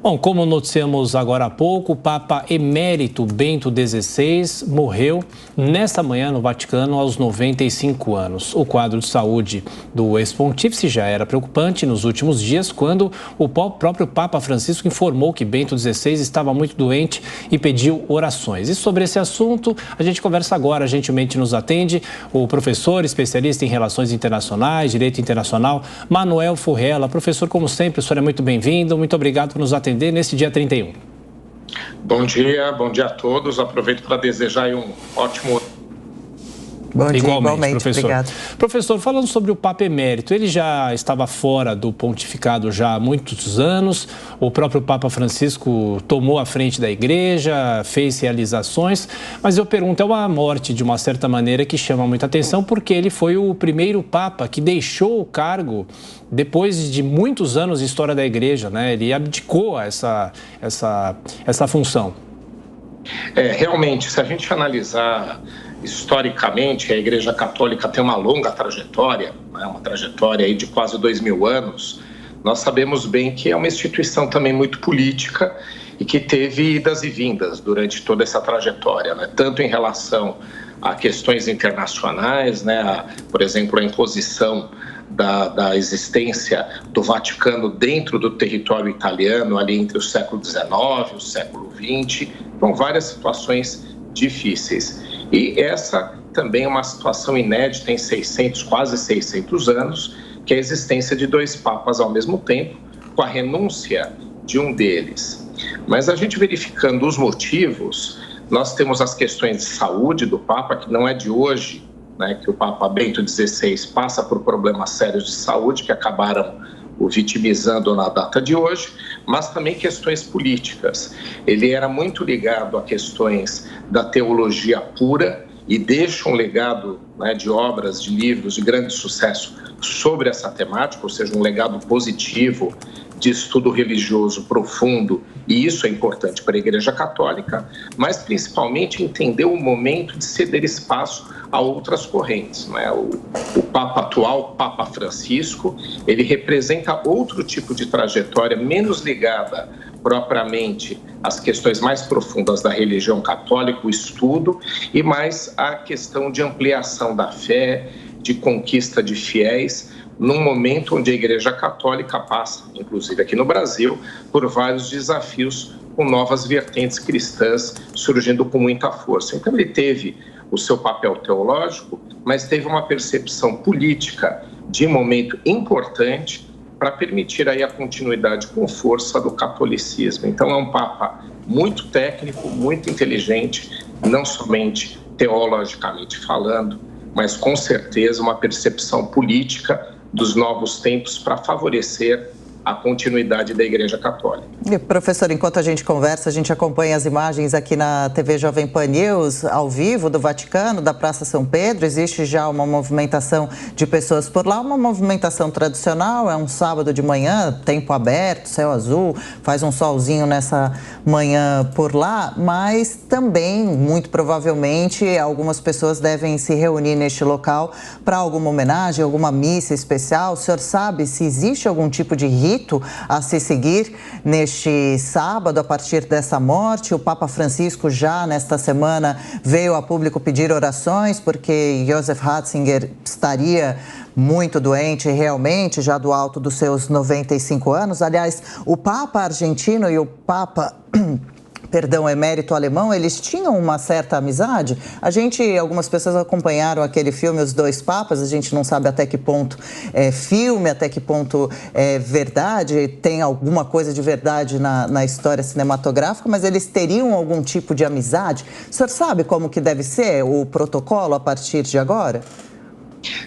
Bom, como noticiamos agora há pouco, o Papa Emérito Bento XVI morreu nesta manhã no Vaticano aos 95 anos. O quadro de saúde do ex-pontífice já era preocupante nos últimos dias, quando o próprio Papa Francisco informou que Bento XVI estava muito doente e pediu orações. E sobre esse assunto, a gente conversa agora, gentilmente nos atende o professor especialista em relações internacionais, direito internacional, Manuel Furrella. Professor, como sempre, o senhor é muito bem-vindo, muito obrigado por nos atender nesse dia 31. Bom dia a todos. Aproveito para desejar um ótimo... Bom dia, igualmente, professor. Obrigado. Professor, falando sobre o Papa Emérito, ele já estava fora do pontificado já há muitos anos, o próprio Papa Francisco tomou a frente da igreja, fez realizações, mas eu pergunto, é uma morte de uma certa maneira que chama muita atenção, porque ele foi o primeiro Papa que deixou o cargo depois de muitos anos de história da igreja, né? Ele abdicou essa função. Realmente, se a gente analisar historicamente, a Igreja Católica tem uma longa trajetória, né? Uma trajetória aí de quase 2000 anos. Nós sabemos bem que é uma instituição também muito política e que teve idas e vindas durante toda essa trajetória, né? Tanto em relação a questões internacionais, né? Por exemplo, a imposição da existência do Vaticano dentro do território italiano, ali entre o século XIX e o século XX, com várias situações difíceis. E essa também é uma situação inédita em quase 600 anos, que é a existência de dois papas ao mesmo tempo, com a renúncia de um deles. Mas a gente verificando os motivos, nós temos as questões de saúde do Papa, que não é de hoje, né, que o Papa Bento XVI passa por problemas sérios de saúde que acabaram o vitimizando na data de hoje, mas também questões políticas. Ele era muito ligado a questões da teologia pura e deixa um legado, né, de obras, de livros de grande sucesso sobre essa temática, ou seja, um legado positivo de estudo religioso profundo, e isso é importante para a Igreja Católica, mas principalmente entender o momento de ceder espaço a outras correntes, né? O Papa atual, o Papa Francisco, ele representa outro tipo de trajetória, menos ligada propriamente às questões mais profundas da religião católica, o estudo, e mais a questão de ampliação da fé, de conquista de fiéis, num momento onde a Igreja Católica passa, inclusive aqui no Brasil, por vários desafios com novas vertentes cristãs surgindo com muita força. Então ele teve o seu papel teológico, mas teve uma percepção política de momento importante para permitir aí a continuidade com força do catolicismo. Então é um Papa muito técnico, muito inteligente, não somente teologicamente falando, mas com certeza uma percepção política dos novos tempos para favorecer a continuidade da Igreja Católica. E, professor, enquanto a gente conversa, a gente acompanha as imagens aqui na TV Jovem Pan News, ao vivo, do Vaticano, da Praça São Pedro. Existe já uma movimentação de pessoas por lá, uma movimentação tradicional, é um sábado de manhã, tempo aberto, céu azul, faz um solzinho nessa manhã por lá, mas também, muito provavelmente, algumas pessoas devem se reunir neste local para alguma homenagem, alguma missa especial. O senhor sabe se existe algum tipo de rito a se seguir neste sábado, a partir dessa morte? O Papa Francisco já nesta semana veio a público pedir orações, porque Joseph Ratzinger estaria muito doente realmente, já do alto dos seus 95 anos. Aliás, o Papa argentino e o Papa... emérito alemão, eles tinham uma certa amizade. Algumas pessoas acompanharam aquele filme Os Dois Papas, a gente não sabe até que ponto é filme, até que ponto é verdade, tem alguma coisa de verdade na história cinematográfica, mas eles teriam algum tipo de amizade. O senhor sabe como que deve ser o protocolo a partir de agora?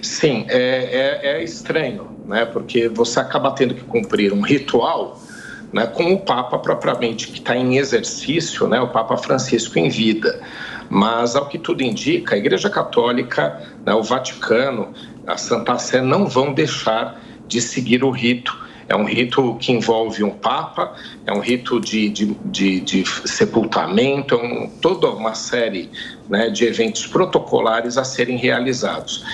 Sim, é estranho, né? Porque você acaba tendo que cumprir um ritual, né, com o Papa propriamente que está em exercício, né, o Papa Francisco em vida. Mas, ao que tudo indica, a Igreja Católica, né, o Vaticano, a Santa Sé não vão deixar de seguir o rito. É um rito que envolve um Papa, é um rito de sepultamento, toda uma série, né, de eventos protocolares a serem realizados.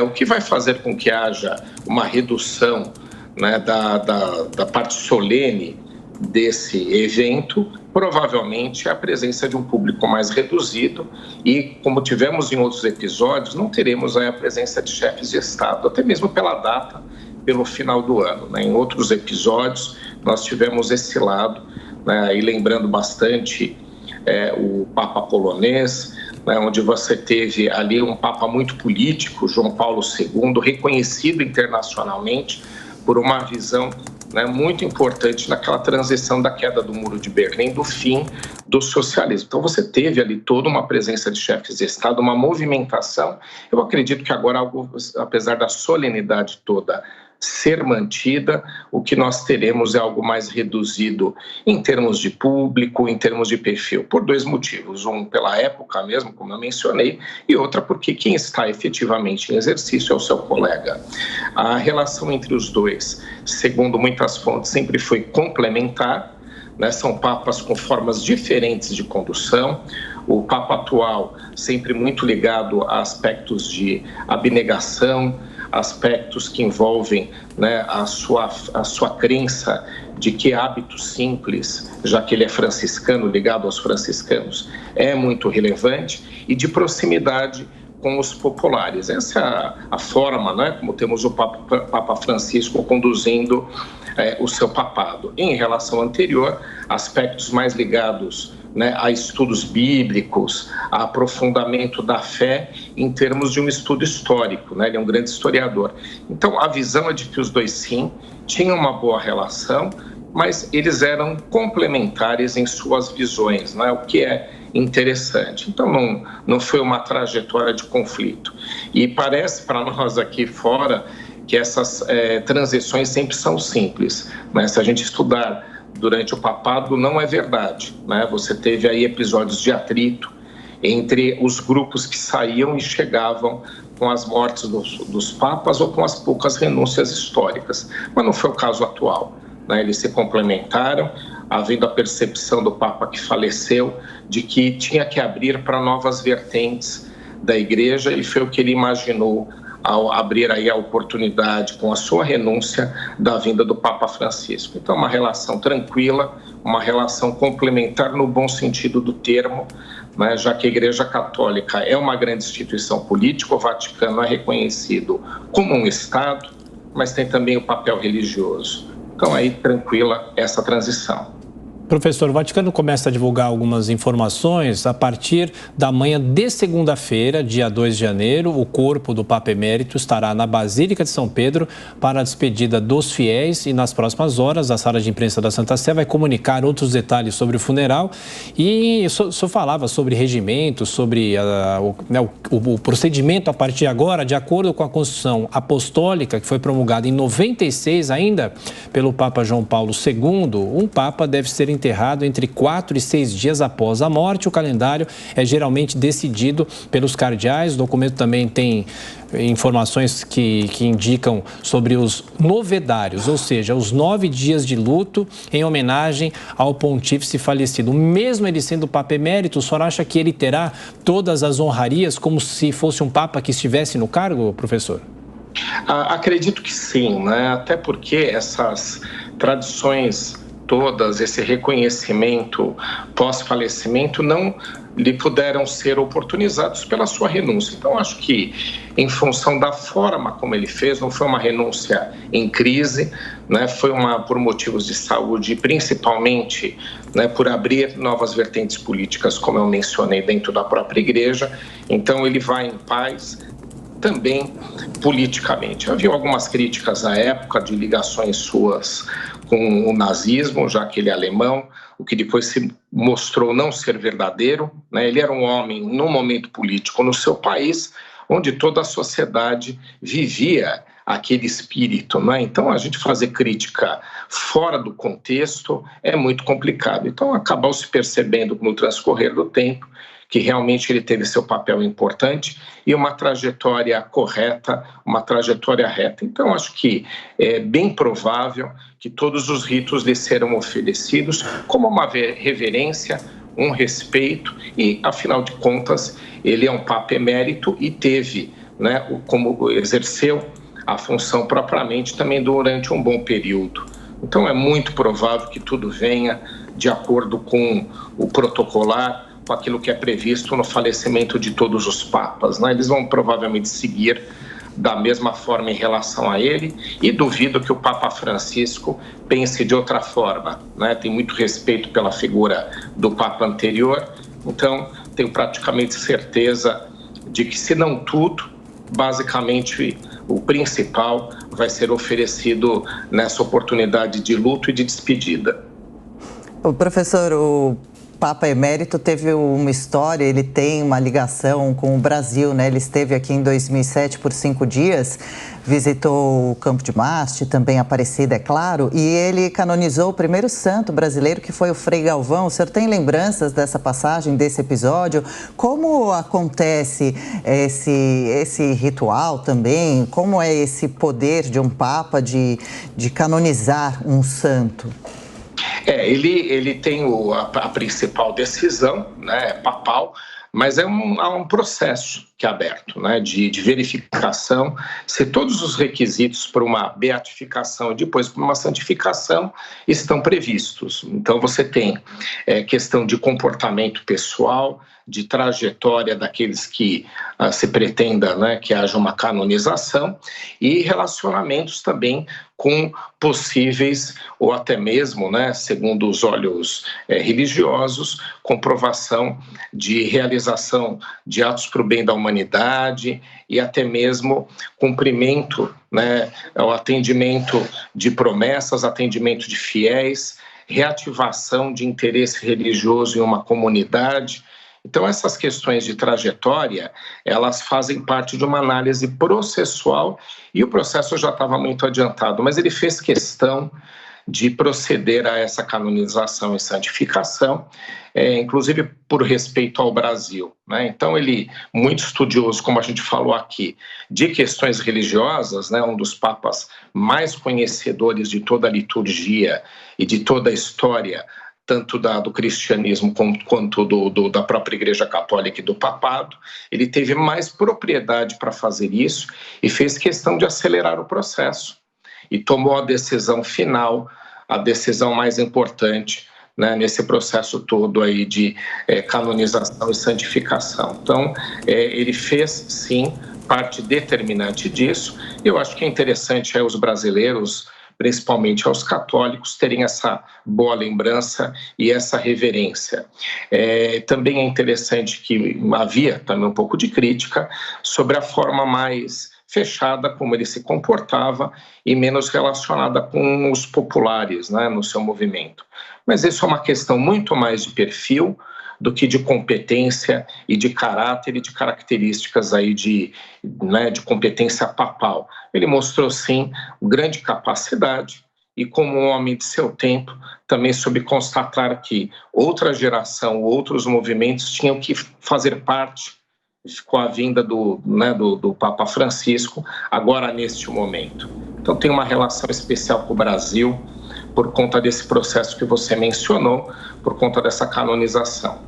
O que vai fazer com que haja uma redução, né, da parte solene desse evento, provavelmente a presença de um público mais reduzido e, como tivemos em outros episódios, não teremos aí a presença de chefes de Estado, até mesmo pela data, pelo final do ano, né? Em outros episódios, nós tivemos esse lado, né? E lembrando bastante o Papa polonês, né? Onde você teve ali um Papa muito político, João Paulo II, reconhecido internacionalmente por uma visão, né, muito importante naquela transição da queda do Muro de Berlim, do fim do socialismo. Então você teve ali toda uma presença de chefes de Estado, uma movimentação. Eu acredito que agora, apesar da solenidade toda ser mantida, o que nós teremos é algo mais reduzido em termos de público, em termos de perfil, por dois motivos. Um, pela época mesmo, como eu mencionei, e outra porque quem está efetivamente em exercício é o seu colega. A relação entre os dois, segundo muitas fontes, sempre foi complementar, né? São papas com formas diferentes de condução. O Papa atual sempre muito ligado a aspectos de abnegação, aspectos que envolvem, né, a sua crença de que hábitos simples, já que ele é franciscano, ligado aos franciscanos, é muito relevante, e de proximidade com os populares. Essa é a forma, né, como temos o Papa Francisco conduzindo o seu papado. Em relação anterior, aspectos mais ligados, né, a estudos bíblicos, a aprofundamento da fé em termos de um estudo histórico, né? Ele é um grande historiador. Então, a visão é de que os dois, sim, tinham uma boa relação, mas eles eram complementares em suas visões, né? O que é interessante. Então, não foi uma trajetória de conflito. E parece para nós aqui fora que essas transições sempre são simples, né? Se a gente estudar durante o papado, não é verdade, né? Você teve aí episódios de atrito entre os grupos que saíam e chegavam com as mortes dos papas ou com as poucas renúncias históricas, mas não foi o caso atual, né? Eles se complementaram, havendo a percepção do papa que faleceu de que tinha que abrir para novas vertentes da igreja, e foi o que ele imaginou ao abrir aí a oportunidade com a sua renúncia da vinda do Papa Francisco. Então, uma relação tranquila, uma relação complementar no bom sentido do termo, né, já que a Igreja Católica é uma grande instituição política, o Vaticano é reconhecido como um Estado, mas tem também o papel religioso. Então, aí, tranquila essa transição. Professor, o Vaticano começa a divulgar algumas informações. A partir da manhã de segunda-feira, dia 2 de janeiro, o corpo do Papa Emérito estará na Basílica de São Pedro para a despedida dos fiéis, e nas próximas horas a sala de imprensa da Santa Sé vai comunicar outros detalhes sobre o funeral. E o senhor falava sobre regimento, sobre o procedimento a partir de agora, de acordo com a Constituição Apostólica, que foi promulgada em 96 ainda pelo Papa João Paulo II. Um Papa deve ser enterrado entre 4 e 6 dias após a morte. O calendário é geralmente decidido pelos cardeais. O documento também tem informações que indicam sobre os novedários, ou seja, os 9 dias de luto em homenagem ao pontífice falecido. Mesmo ele sendo Papa Emérito, o senhor acha que ele terá todas as honrarias como se fosse um Papa que estivesse no cargo, professor? Acredito que sim, né? Até porque essas tradições todas, esse reconhecimento pós-falecimento não lhe puderam ser oportunizados pela sua renúncia. Então, acho que, em função da forma como ele fez, não foi uma renúncia em crise, né? Foi por motivos de saúde, principalmente, né, por abrir novas vertentes políticas, como eu mencionei, dentro da própria igreja. Então, ele vai em paz, também politicamente. Havia algumas críticas à época de ligações suas com o nazismo, já que ele é alemão, o que depois se mostrou não ser verdadeiro, né? Ele era um homem num momento político no seu país, onde toda a sociedade vivia aquele espírito, né? Então, a gente fazer crítica fora do contexto é muito complicado. Então, acabou se percebendo no transcorrer do tempo que realmente ele teve seu papel importante e uma trajetória correta, uma trajetória reta. Então, acho que é bem provável que todos os ritos lhe serão oferecidos como uma reverência, um respeito e, afinal de contas, ele é um Papa Emérito e teve, né, como exerceu a função propriamente também durante um bom período, Então é muito provável que tudo venha de acordo com o protocolar, com aquilo que é previsto no falecimento de todos os papas, né? Eles vão provavelmente seguir da mesma forma em relação a ele, e duvido que o Papa Francisco pense de outra forma, né? Tem muito respeito pela figura do Papa anterior, então tenho praticamente certeza de que, se não tudo, basicamente o principal vai ser oferecido nessa oportunidade de luto e de despedida. O professor, o Papa Emérito teve uma história, ele tem uma ligação com o Brasil, né? Ele esteve aqui em 2007 por 5 dias, visitou o Campo de Marte, também Aparecida, é claro, e ele canonizou o primeiro santo brasileiro, que foi o Frei Galvão. O senhor tem lembranças dessa passagem, desse episódio? Como acontece esse ritual também? Como é esse poder de um Papa de canonizar um santo? Ele tem a principal decisão, né, papal, mas há um processo que é aberto, né, de verificação se todos os requisitos para uma beatificação e depois para uma santificação estão previstos. Então você tem questão de comportamento pessoal, de trajetória daqueles que se pretenda, né, que haja uma canonização, e relacionamentos também com possíveis, ou até mesmo, né, segundo os olhos religiosos, comprovação de realização de atos para o bem da humanidade e até mesmo cumprimento, né, o atendimento de promessas, atendimento de fiéis, reativação de interesse religioso em uma comunidade. Então, essas questões de trajetória, elas fazem parte de uma análise processual, e o processo já estava muito adiantado, mas ele fez questão de proceder a essa canonização e santificação, inclusive por respeito ao Brasil, né? Então, ele, muito estudioso, como a gente falou aqui, de questões religiosas, né? Um dos papas mais conhecedores de toda a liturgia e de toda a história, tanto do cristianismo quanto da própria Igreja Católica e do papado. Ele teve mais propriedade para fazer isso e fez questão de acelerar o processo e tomou a decisão final, a decisão mais importante, né, nesse processo todo aí de canonização e santificação. Então, ele fez, sim, parte determinante disso. Eu acho que é interessante os brasileiros, principalmente aos católicos, terem essa boa lembrança e essa reverência. Também é interessante que havia também um pouco de crítica sobre a forma mais fechada como ele se comportava e menos relacionada com os populares, né, no seu movimento. Mas isso é uma questão muito mais de perfil do que de competência e de caráter e de características aí de competência papal. Ele mostrou, sim, grande capacidade e, como um homem de seu tempo, também soube constatar que outra geração, outros movimentos tinham que fazer parte com a vinda do Papa Francisco, agora neste momento. Então tem uma relação especial com o Brasil, por conta desse processo que você mencionou, por conta dessa canonização.